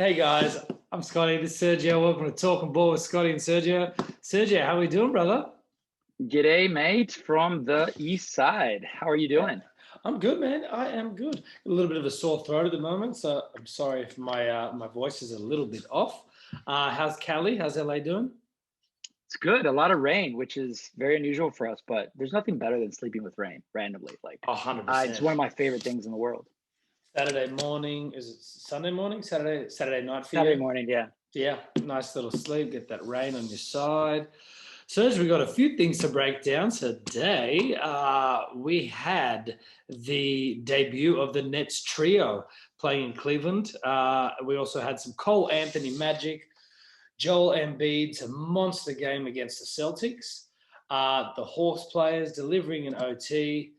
Hey guys, I'm Scotty. This is Sergio. Welcome to Talking Ball with Scotty and Sergio. Sergio, how are we doing, brother? G'day, mate, from the east side. How are you Yeah, doing? I'm good, man. I am good. A little bit of a sore throat at the moment, so I'm sorry if my voice is a little bit off. How's Cali? How's LA doing? It's good. A lot of rain, which is very unusual for us, but there's nothing better than sleeping with rain randomly. Oh, It's 100%. one of my favorite things in the world. Saturday morning. Is it Sunday morning? Saturday night for Saturday you? morning, yeah. Yeah, nice little sleep. Get that rain on your side. Serge, we got a few things to break down today. We had the debut of the Nets trio playing in Cleveland. We also had some Cole Anthony magic, Joel Embiid's monster game against the Celtics, the Hawks players delivering an OT,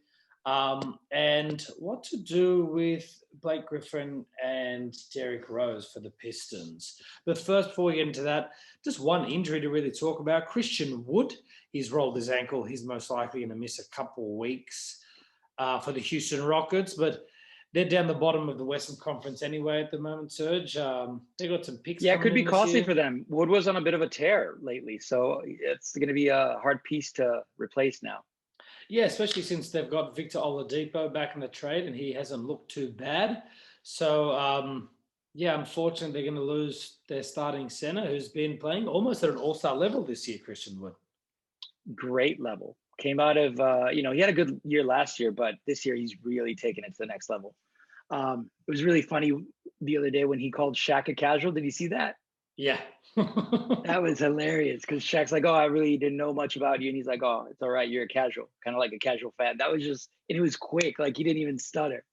and what to do with Blake Griffin and Derrick Rose for the Pistons. But first, before we get into that, just one injury to really talk about. Christian Wood, he's rolled his ankle. He's most likely going to miss a couple of weeks for the Houston Rockets, but they're down the bottom of the Western Conference anyway at the moment, Serge. They got some picks Yeah, it coming could be in this costly year. for them. Wood was on a bit of a tear lately, so it's going to be a hard piece to replace now. Yeah, especially since they've got Victor Oladipo back in the trade and he hasn't looked too bad. So, yeah, unfortunately, they're going to lose their starting center who's been playing almost at an all-star level this year, Christian Wood. Great level. Came out of, he had a good year last year, but this year he's really taken it to the next level. It was really funny the other day when he called Shaq a casual. Did you see that? Yeah. That was hilarious because Shaq's like, "Oh, I really didn't know much about you," and he's like, "Oh, it's all right. You're a casual, kind of like a casual fan." That was just, and it was quick. Like he didn't even stutter.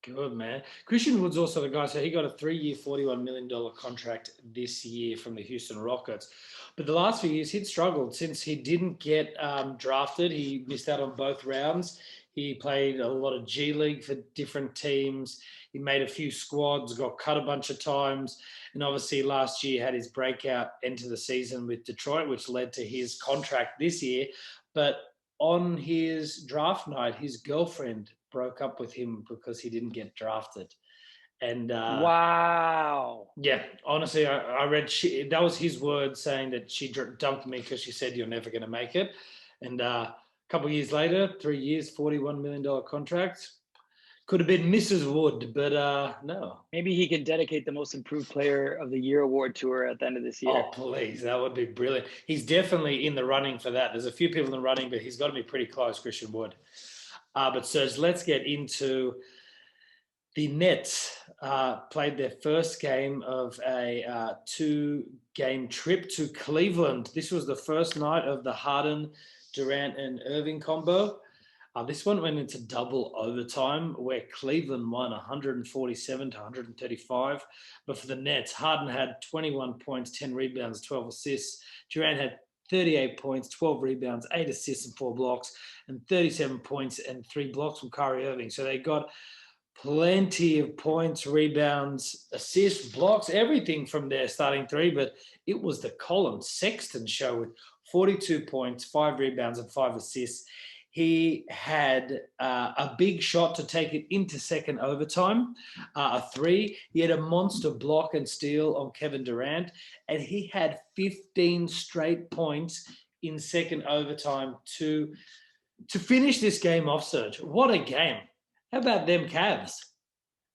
Good, man. Christian Wood's also the guy, so he got a 3-year, $41 million contract this year from the Houston Rockets. But the last few years, he'd struggled since he didn't get drafted. He missed out on both rounds. He played a lot of G League for different teams. He made a few squads, got cut a bunch of times. And obviously, last year had his breakout end to the season with Detroit, which led to his contract this year. But on his draft night, his girlfriend broke up with him because he didn't get drafted. And Wow. yeah, honestly, I read that was his word saying that she dumped me because she said you're never going to make it. And a couple of years later, 3 years, $41 million contract. Could have been Mrs. Wood, but no. Maybe he can dedicate the Most Improved Player of the Year award to her at the end of this Oh, year. please. That would be brilliant. He's definitely in the running for that. There's a few people in the running, but he's got to be pretty close, Christian Wood. But Serge, let's get into the Nets played their first game of a 2-game trip to Cleveland. This was the first night of the Harden, Durant, and Irving combo. This one went into double overtime where Cleveland won 147 to 135. But for the Nets, Harden had 21 points, 10 rebounds, 12 assists. Durant had 38 points, 12 rebounds, 8 assists, and 4 blocks, and 37 points and 3 blocks from Kyrie Irving. So they got plenty of points, rebounds, assists, blocks, everything from their starting three. But it was the Collin Sexton show with 42 points, 5 rebounds, and 5 assists. He had a big shot to take it into second overtime, a 3. He had a monster block and steal on Kevin Durant, and he had 15 straight points in second overtime to finish this game off, Serge. What a game. How about them Cavs?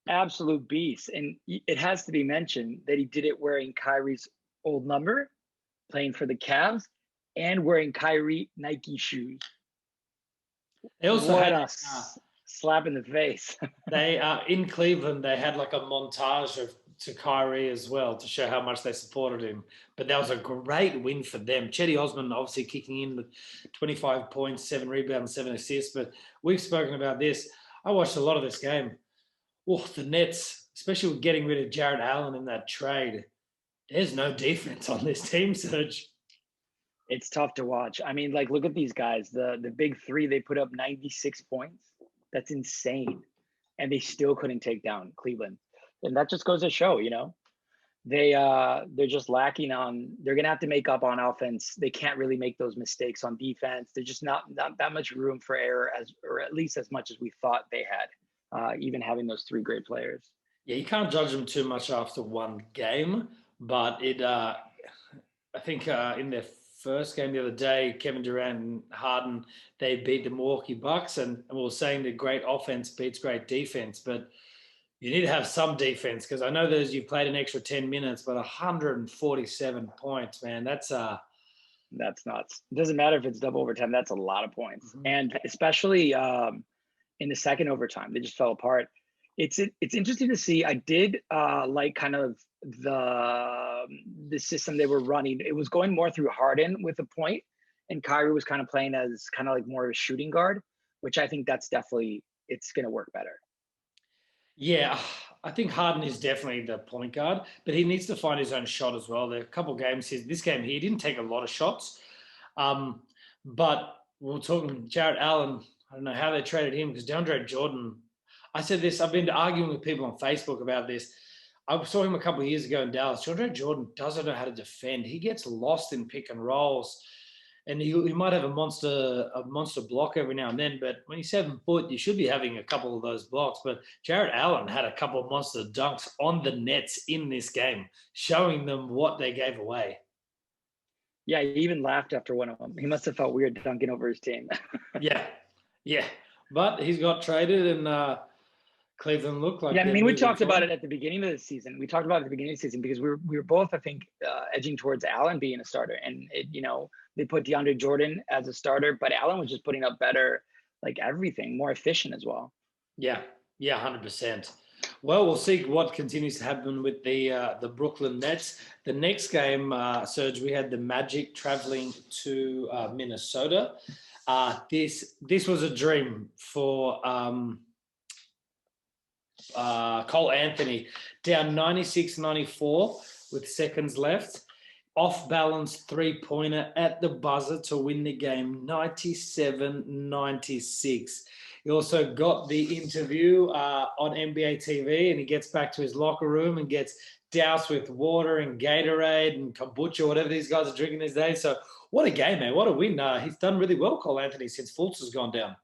Absolute beast. And it has to be mentioned that he did it wearing Kyrie's old number, playing for the Cavs, and wearing Kyrie Nike shoes. They also What had a slap in the face. they in Cleveland. They had like a montage of to Kyrie as well to show how much they supported him. But that was a great win for them. Chetty Osman obviously kicking in with 25 points, 7 rebounds, 7 assists. But we've spoken about this. I watched a lot of this game. Oh, the Nets, especially with getting rid of Jared Allen in that trade. There's no defense on this team, Serge. It's tough to watch. I mean, like, look at these guys. The big three, they put up 96 points. That's insane. And they still couldn't take down Cleveland. And that just goes to show, they're just lacking on, they're gonna have to make up on offense. They can't really make those mistakes on defense. There's just not that much room for error, or at least as much as we thought they had, even having those 3 great players. Yeah, you can't judge them too much after one game, but I think in their first game the other day, Kevin Durant and Harden, they beat the Milwaukee Bucks, and we were saying that great offense beats great defense, but you need to have some defense because I know that you've played an extra 10 minutes, but 147 points, man, That's nuts. It doesn't matter if it's double overtime. That's a lot of points, Mhm. and especially in the second overtime, they just fell apart. It's interesting to see. I did like kind of the system they were running. It was going more through Harden with a point, and Kyrie was kind of playing as kind of like more of a shooting guard, which I think that's definitely it's going to work better. Yeah, I think Harden is definitely the point guard, but he needs to find his own shot as well. There are a couple of games. This game he didn't take a lot of shots, um, but we're talking Jarrett Allen. I don't know how they traded him because DeAndre Jordan. I said this. I've been arguing with people on Facebook about this. I saw him a couple of years ago in Dallas. DeAndre Jordan doesn't know how to defend. He gets lost in pick and rolls, and he might have a monster block every now and then. But when you're 7 foot, you should be having a couple of those blocks. But Jarrett Allen had a couple of monster dunks on the nets in this game, showing them what they gave away. Yeah, he even laughed after one of them. He must have felt weird dunking over his team. Yeah, yeah. But he's got traded, and Cleveland looked like Yeah, I they're mean, we moving talked about forward. it at the beginning of the season. We talked about it at the beginning of the season because we were both, I think, edging towards Allen being a starter, and they put DeAndre Jordan as a starter, but Allen was just putting up better, like everything, more efficient as well. Yeah, yeah, 100%. Well, we'll see what continues to happen with the Brooklyn Nets. The next game, Serge, we had the Magic traveling to Minnesota. This was a dream for Cole Anthony, down 96-94 with seconds left. Off balance 3-pointer at the buzzer to win the game 97-96. He also got the interview on NBA TV, and he gets back to his locker room and gets doused with water and Gatorade and kombucha, whatever these guys are drinking these days. So what a game, man. What a win. He's done really well, Cole Anthony, since Fultz has gone down.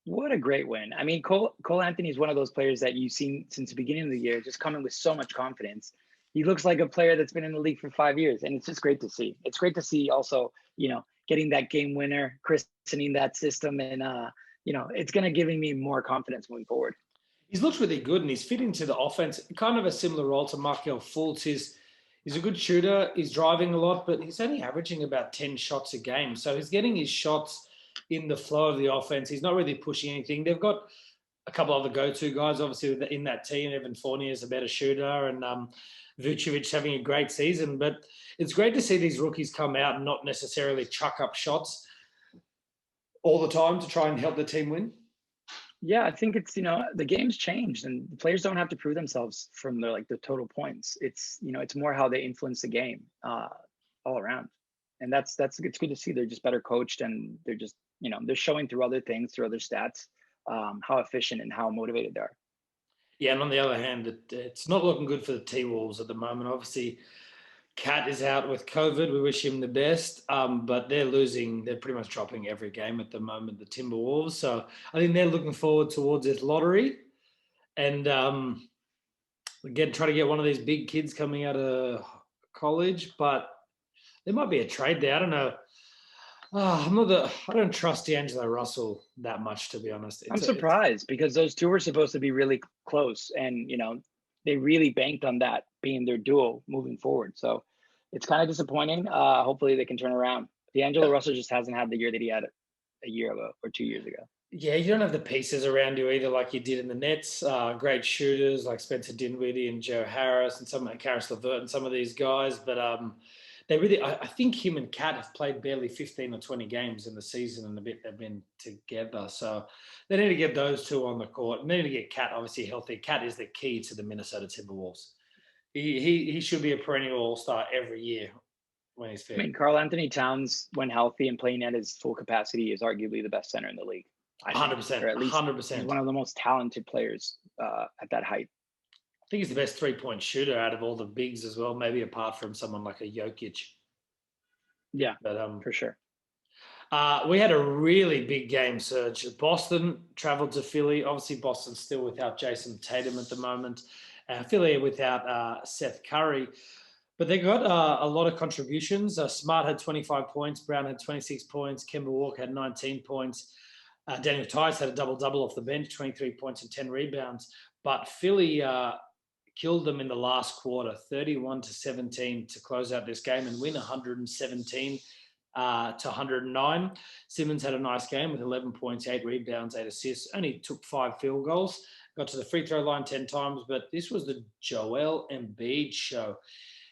What a great win. I mean, Cole Anthony is one of those players that you've seen since the beginning of the year, just coming with so much confidence. He looks like a player that's been in the league for 5 years, and it's just great to see. It's great to see also, getting that game winner, christening that system, and it's going to giving me more confidence moving forward. He's looked really good, and he's fit into the offense. Kind of a similar role to Markelle Fultz. He's a good shooter. He's driving a lot, but he's only averaging about 10 shots a game. So he's getting his shots in the flow of the offense. He's not really pushing anything. They've got a couple other go-to guys, obviously, in that team. Evan Fournier is a better shooter, and Vucevic having a great season. But it's great to see these rookies come out and not necessarily chuck up shots all the time to try and help the team win. Yeah, I think it's the game's changed, and the players don't have to prove themselves from the total points. It's more how they influence the game all around, and that's it's good to see. They're just better coached, and they're just they're showing through other things, through other stats, how efficient and how motivated they are. Yeah, and on the other hand, it's not looking good for the T-Wolves at the moment. Obviously, Cat is out with COVID. We wish him the best, but they're losing. They're pretty much dropping every game at the moment, the Timberwolves. So I think they're looking forward towards this lottery and again, try to get one of these big kids coming out of college. But there might be a trade there. I don't know. I don't trust D'Angelo Russell that much, to be honest. I'm surprised because those two were supposed to be really close, and they really banked on that being their duo moving forward. So it's kind of disappointing. Hopefully they can turn around. D'Angelo Russell just hasn't had the year that he had a year ago or 2 years ago. Yeah, you don't have the pieces around you either, like you did in the Nets. Great shooters like Spencer Dinwiddie and Joe Harris and some like Karis LeVert and some of these guys, but they really. I think him and Kat have played barely 15 or 20 games in the season and a bit they've been together. So they need to get those two on the court. And they need to get Kat obviously healthy. Kat is the key to the Minnesota Timberwolves. He should be a perennial all-star every year when he's fit. I mean, Karl Anthony Towns, when healthy and playing at his full capacity, is arguably the best center in the league. 100%. Or at least 100%. he's one of the most talented players at that height. I think he's the best three-point shooter out of all the bigs as well, maybe apart from someone like a Jokic. Yeah, but for sure. We had a really big game, Serge. Boston traveled to Philly. Obviously, Boston's still without Jason Tatum at the moment. Philly without Seth Curry. But they got a lot of contributions. Smart had 25 points. Brown had 26 points. Kemba Walker had 19 points. Daniel Tice had a double-double off the bench, 23 points and 10 rebounds. But Philly killed them in the last quarter, 31-17 to close out this game and win 117 to 109. Simmons had a nice game with 11 points, 8 rebounds, 8 assists. Only took 5 field goals. Got to the free throw line 10 times. But this was the Joel Embiid show.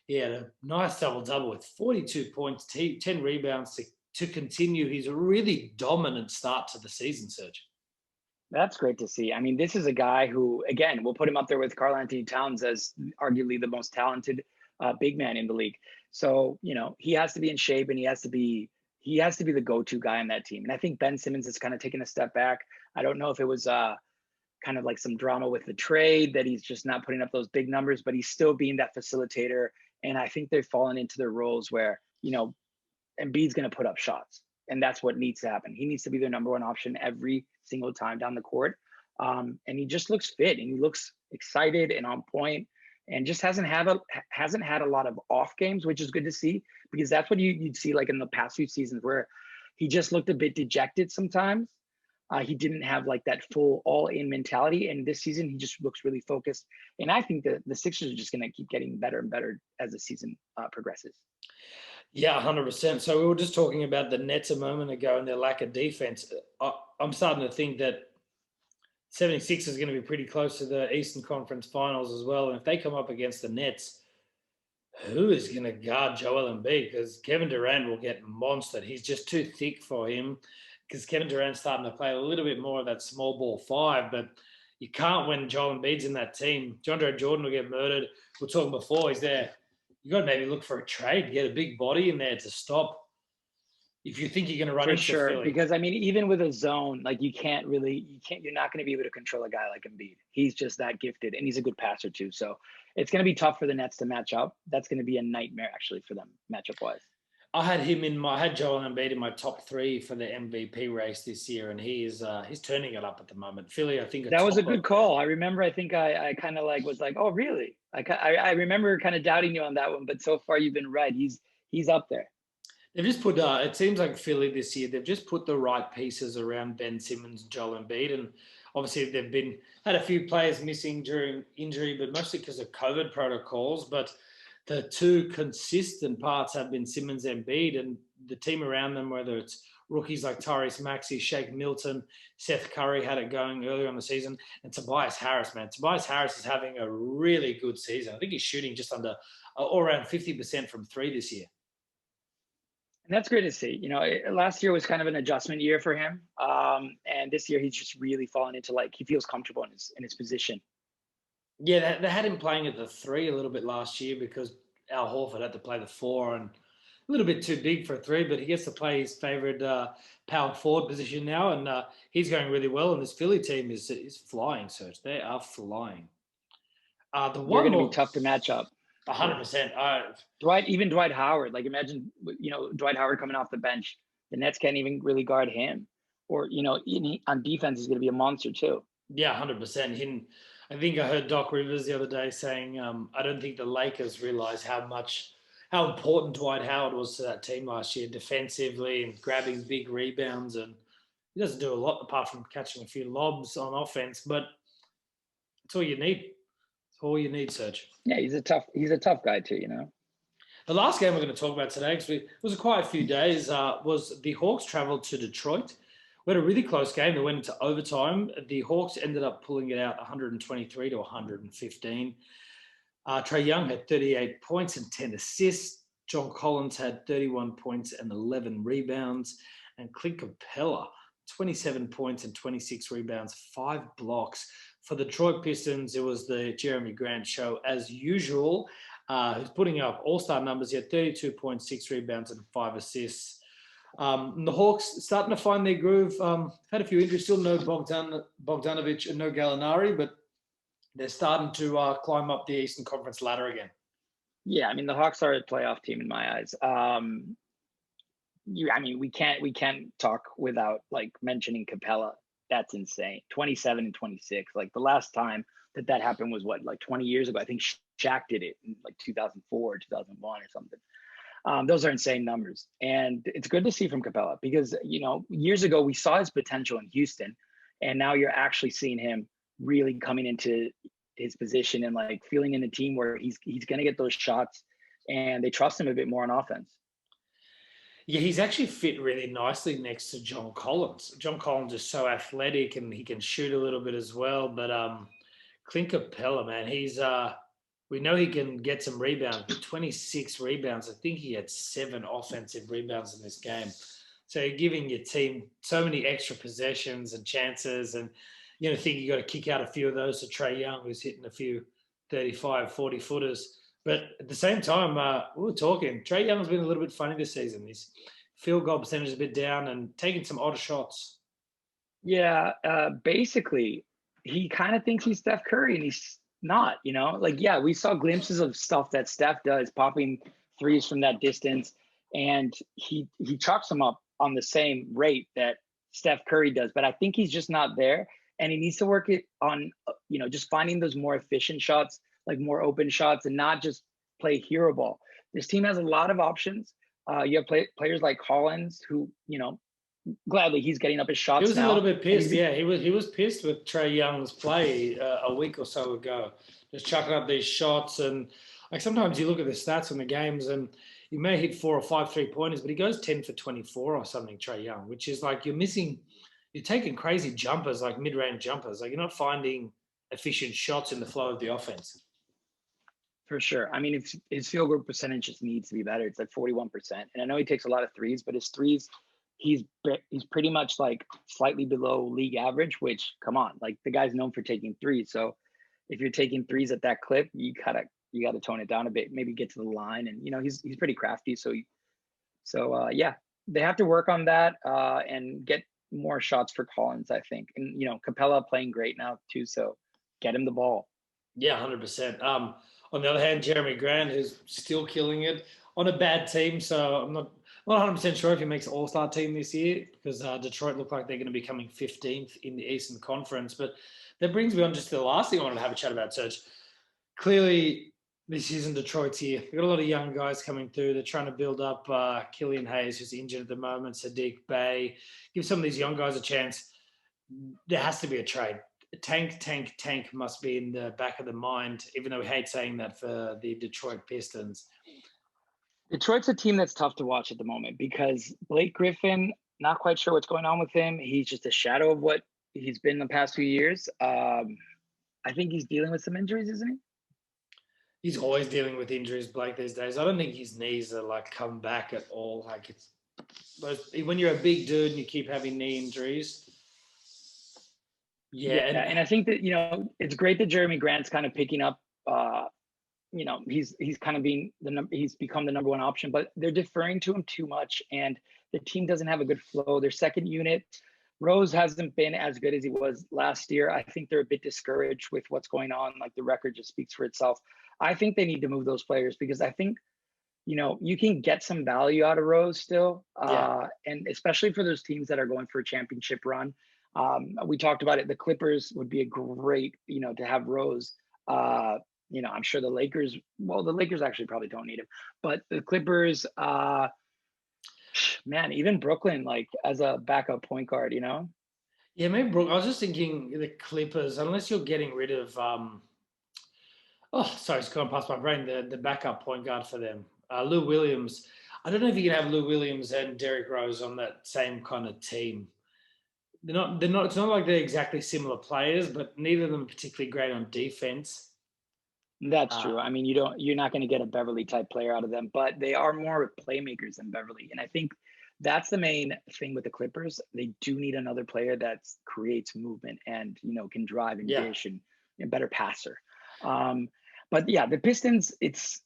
He had a nice double-double with 42 points, 10 rebounds to continue his really dominant start to the season, Serge. That's great to see. I mean, this is a guy who, again, we'll put him up there with Karl-Anthony Towns as arguably the most talented big man in the league. So, he has to be in shape, and he has to be the go-to guy on that team. And I think Ben Simmons has kind of taken a step back. I don't know if it was kind of like some drama with the trade that he's just not putting up those big numbers, but he's still being that facilitator. And I think they've fallen into their roles where, Embiid's going to put up shots. And that's what needs to happen. He needs to be their number one option every single time down the court. And he just looks fit, and he looks excited and on point, and just hasn't had a lot of off games, which is good to see, because that's what you'd see like in the past few seasons where he just looked a bit dejected sometimes. He didn't have like that full all-in mentality. And this season, he just looks really focused. And I think the Sixers are just going to keep getting better and better as the season progresses. Yeah, 100%. So we were just talking about the Nets a moment ago and their lack of defense. I'm starting to think that 76 is going to be pretty close to the Eastern Conference Finals as well. And if they come up against the Nets, who is going to guard Joel Embiid? Because Kevin Durant will get monstered. He's just too thick for him, because Kevin Durant's starting to play a little bit more of that small ball 5, but you can't when Joel Embiid's in that team. DeAndre Jordan will get murdered. We were talking before, he's there. You got to maybe look for a trade, get a big body in there to stop. If you think you're going to run into Philly. Because I mean, even with a zone, like you're not going to be able to control a guy like Embiid. He's just that gifted, and he's a good passer too. So it's going to be tough for the Nets to match up. That's going to be a nightmare actually for them matchup wise. I had Joel Embiid in my top 3 for the MVP race this year, and he's turning it up at the moment. Philly, I think that was a good call. I remember. I think I kind of was like, oh really? I remember kind of doubting you on that one, but so far you've been right. He's up there. They've just put. It seems like Philly this year. They've just put the right pieces around Ben Simmons and Joel Embiid, and obviously they've had a few players missing during injury, but mostly because of COVID protocols. But the 2 consistent parts have been Simmons and Embiid, and the team around them, whether it's rookies like Tyrese Maxey, Shake Milton, Seth Curry had it going earlier on the season, and Tobias Harris, man. Tobias Harris is having a really good season. I think he's shooting just under or around 50% from 3 this year. And that's great to see. Last year was kind of an adjustment year for him. And this year he's just really fallen into he feels comfortable in his position. Yeah, they had him playing at the 3 a little bit last year because Al Horford had to play the 4 and a little bit too big for a 3, but he gets to play his favorite power forward position now, and he's going really well. And this Philly team is flying, Serge. They are flying. They're going to be tough to match up. 100%. Dwight Howard. Like imagine, Dwight Howard coming off the bench. The Nets can't even really guard him. Or on defense, he's going to be a monster too. Yeah, 100%. I think I heard Doc Rivers the other day saying, I don't think the Lakers realize how important Dwight Howard was to that team last year defensively and grabbing big rebounds. And he doesn't do a lot apart from catching a few lobs on offense, but it's all you need. It's all you need, Serge. Yeah, he's a tough guy too, The last game we're going to talk about today, because it was quite a few days, was the Hawks traveled to Detroit. We had a really close game. They went into overtime. The Hawks ended up pulling it out 123 to 115. Trae Young had 38 points and 10 assists. John Collins had 31 points and 11 rebounds. And Clint Capella, 27 points and 26 rebounds, 5 blocks. For the Detroit Pistons, it was the Jeremy Grant show as usual. Who's putting up all-star numbers. He had 32 points, 6 rebounds, and 5 assists. And the Hawks starting to find their groove. Had a few injuries, still no Bogdanovic and no Gallinari, but they're starting to climb up the Eastern Conference ladder again. Yeah, I mean the Hawks are a playoff team in my eyes. We can't talk without mentioning Capella. That's insane. 27 and 26. The last time that happened was what, like 20 years ago. I think Shaq did it in like 2004, 2001 or something. Those are insane numbers. And it's good to see from Capella because, years ago we saw his potential in Houston, and now you're actually seeing him really coming into his position and like feeling in the team where he's going to get those shots and they trust him a bit more on offense. Yeah, he's actually fit really nicely next to John Collins. John Collins is so athletic and he can shoot a little bit as well. But Clint Capella, man, we know he can get some rebounds. 26 rebounds. I think he had 7 offensive rebounds in this game. So you're giving your team so many extra possessions and chances, and think you got to kick out a few of those to Trae Young, who's hitting a few 35, 40 footers. But at the same time, we were talking, Trae Young's been a little bit funny this season. His field goal percentage is a bit down and taking some odd shots. Yeah, basically, he kind of thinks he's Steph Curry and he's not, yeah, we saw glimpses of stuff that Steph does, popping threes from that distance, and he chalks them up on the same rate that Steph Curry does. But I think he's just not there, and he needs to work it on, just finding those more efficient shots, like more open shots, and not just play hero ball. This team has a lot of options. You have players like Collins, who, gladly he's getting up his shots. He was now. A little bit pissed. Yeah, he was pissed with Trae Young's play a week or so ago, just chucking up these shots. And like sometimes you look at the stats from the games and you may hit 4 or 5 3-pointers, but he goes 10 for 24 or something, Trae Young, which is like you're taking crazy jumpers, like mid-range jumpers. Like you're not finding efficient shots in the flow of the offense. For sure. I mean, his field goal percentage just needs to be better. It's like 41%. And I know he takes a lot of threes, but his threes, he's pretty much like slightly below league average, which, come on, like the guy's known for taking threes. So if you're taking threes at that clip, you gotta tone it down a bit, maybe get to the line. And, he's pretty crafty. So yeah, they have to work on that and get more shots for Collins, I think. And, Capella playing great now too. So get him the ball. Yeah, 100%. On the other hand, Jeremy Grant is still killing it on a bad team. So I'm not 100% sure if he makes All-Star team this year, because Detroit look like they're going to be coming 15th in the Eastern Conference. But that brings me on just to the last thing I wanted to have a chat about, Serge. Clearly, this isn't Detroit's year. We've got a lot of young guys coming through. They're trying to build up Killian Hayes, who's injured at the moment, Sadiq Bey. Give some of these young guys a chance. There has to be a trade. Tank must be in the back of the mind, even though we hate saying that for the Detroit Pistons. Detroit's a team that's tough to watch at the moment because Blake Griffin, not quite sure what's going on with him. He's just a shadow of what he's been the past few years. I think he's dealing with some injuries, isn't he? He's always dealing with injuries, Blake, these days. I don't think his knees are like come back at all. Like when you're a big dude and you keep having knee injuries. Yeah, and I think that it's great that Jeremy Grant's kind of picking up. He's kind of he's become the number one option, but they're deferring to him too much, and the team doesn't have a good flow. Their second unit, Rose, hasn't been as good as he was last year. I think they're a bit discouraged with what's going on. Like the record just speaks for itself. I think they need to move those players because I think you can get some value out of Rose still, and especially for those teams that are going for a championship run. We talked about it. The Clippers would be a great, to have Rose. I'm sure the Lakers actually probably don't need him, but the Clippers, man, even Brooklyn, like as a backup point guard, Yeah, maybe I was just thinking the Clippers, unless you're getting rid of, it's gone past my brain, the backup point guard for them, Lou Williams. I don't know if you can have Lou Williams and Derrick Rose on that same kind of team. They're not. It's not like they're exactly similar players, but neither of them are particularly great on defense. That's true. I mean, you're not going to get a Beverly type player out of them, but they are more playmakers than Beverly. And I think that's the main thing with the Clippers. They do need another player that creates movement and, can drive and dish and a better passer. But yeah, the Pistons, it's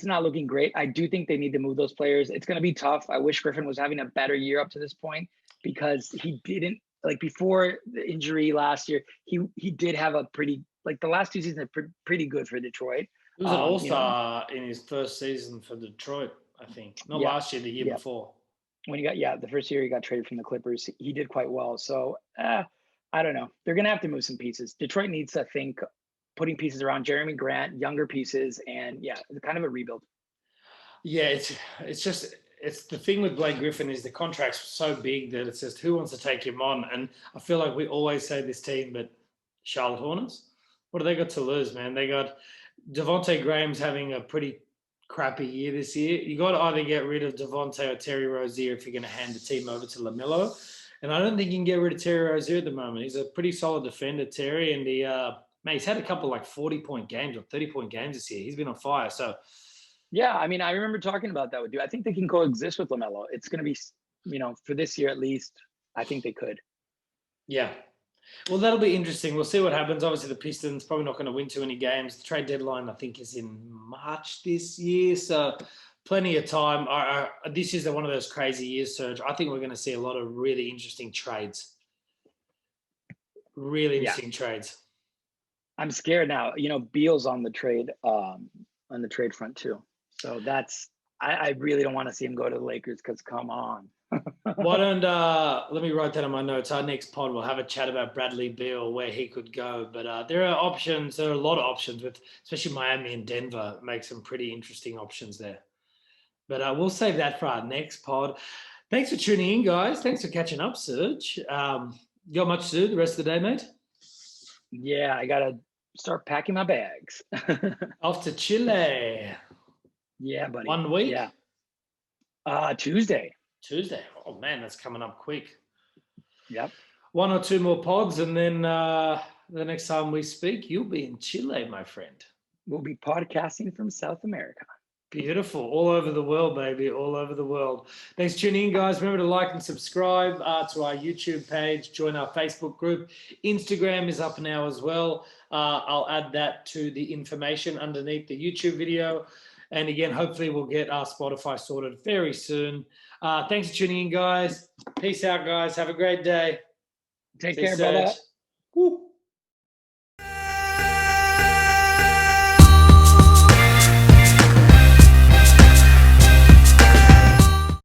not looking great. I do think they need to move those players. It's going to be tough. I wish Griffin was having a better year up to this point because he didn't, like before the injury last year, he did have a pretty, like the last 2 seasons are pretty good for Detroit. He was an all-star in his first season for Detroit, I think. Not last year, the year before. When the first year he got traded from the Clippers, he did quite well. So I don't know. They're going to have to move some pieces. Detroit needs to think putting pieces around Jeremy Grant, younger pieces, and yeah, it's kind of a rebuild. Yeah, it's the thing with Blake Griffin is the contract's so big that it's just who wants to take him on. And I feel like we always say this team, but Charlotte Hornets, what do they got to lose, man? They got Devontae Graham's having a pretty crappy year this year. You got to either get rid of Devontae or Terry Rozier if you're going to hand the team over to LaMelo. And I don't think you can get rid of Terry Rozier at the moment. He's a pretty solid defender, Terry, and he's had a couple like 40-point games or 30-point games this year. He's been on fire. So. Yeah, I mean, I remember talking about that with you. I think they can coexist with LaMelo. It's going to be, for this year at least, I think they could. Yeah. Well, that'll be interesting. We'll see what happens. Obviously, the Pistons probably not going to win too many games. The trade deadline, I think, is in March this year. So plenty of time. This is one of those crazy years, Serge. I think we're going to see a lot of really interesting trades. Really interesting trades. I'm scared now. Beal's on the trade front too. So I really don't want to see him go to the Lakers because come on. Why don't let me write that on my notes. Our next pod we'll have a chat about Bradley Beal, where he could go. But there are options. There are a lot of options with especially Miami and Denver make some pretty interesting options there. But we'll save that for our next pod. Thanks for tuning in, guys. Thanks for catching up, Serge. You got much to do the rest of the day, mate? Yeah, I gotta start packing my bags. Off to Chile. Yeah, buddy. 1 week? Yeah. Tuesday. Oh, man, that's coming up quick. Yep. 1 or 2 more pods, and then the next time we speak, you'll be in Chile, my friend. We'll be podcasting from South America. Beautiful. All over the world, baby. All over the world. Thanks for tuning in, guys. Remember to like and subscribe to our YouTube page. Join our Facebook group. Instagram is up now as well. I'll add that to the information underneath the YouTube video. And again, hopefully we'll get our Spotify sorted very soon. Thanks for tuning in, guys. Peace out, guys. Have a great day. Take care, brother. Woo.